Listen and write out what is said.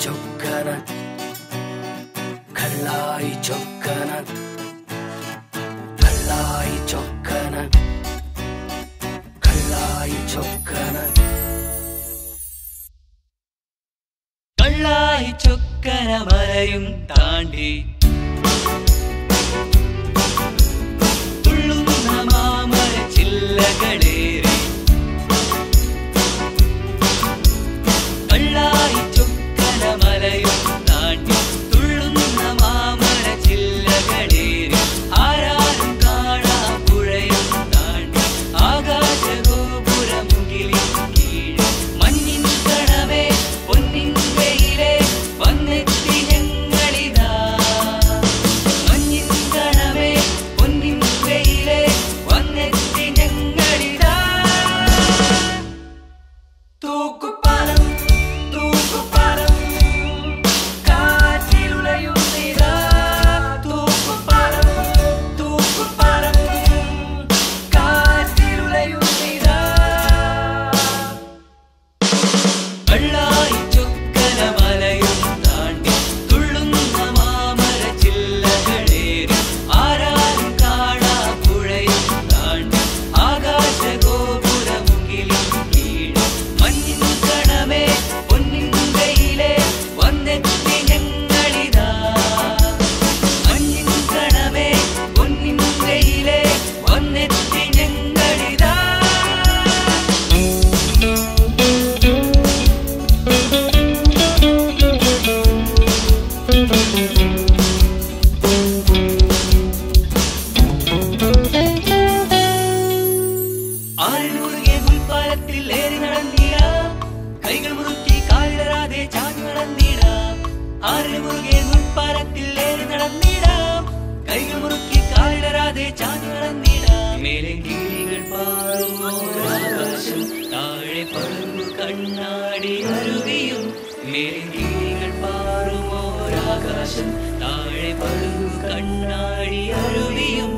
ചൊക്കന കള്ളായി ചൊക്കന കള്ളായി ചൊക്കന കള്ളായി ചൊക്കന കള്ളായി ചൊക്കന മലയും താണ്ടി തുള്ളുന്ന മാമര ചില്ലകളേറി കള്ളായി ചൊക്കന മലയും താണ്ടി തുള്ളുന്ന മാമര ചില്ലകളേറി ആരാരും കാണാ പുഴയും താണ്ടി ആകാശഗോപുരമുകിലിൻ കീഴിൽ മഞ്ഞിൻ കണമേ പൊന്നിൻ വെയിലേ വന്നെത്തി ഞങ്ങളിതാ മഞ്ഞിൻ കണമേ പൊന്നിൻ വെയിലേ വന്നെത്തി ഞങ്ങളിതാ തൂക്കുപാലം തൂക്കുപാലം കാറ്റിലുലയുന്നിതാ തൂക്കുപാലം തൂക്കുപാലം കാറ്റിലുലയുന്നിതാ കള്ളായി ചൊക്കന മലയും താണ്ടി തുള്ളുന്ന മാമര ചില്ലകളേറി ആരാരും കാണാ പുഴയും താണ്ടി ആകാശഗോപുരമുകിലിൻ കീഴിൽ മഞ്ഞിൻ കണമേ പൊന്നിൻ വെയിലേ വന്നെത്തി ഞങ്ങളിതാ മഞ്ഞിൻ കണമേ പൊന്നിൻ വെയിലേ വന്നെത്തി ഞങ്ങളിതാ ആറിനുറുകെ മുൻപാലത്തിൽ ഏറി നടന്നിടാം കൈകൾ മുറുക്കി കാലിടരാതെ ചാഞ്ഞു നടന്നിടാം ആറിനുറുകെ മുൻപാലത്തിൽ ഏറി നടന്നിടാം കൈകൾ മുറുക്കി കാലിടരാതെ ചാഞ്ഞു നടന്നിടാം മേലെ കിളികൾ പാറുമോരാകാശം താഴെ പളുങ്കു കണ്ണാടി അരുവിയും മേലെ കിളികൾ പാറുമോരാകാശം താഴെ പളുങ്കു കണ്ണാടി അരുവിയും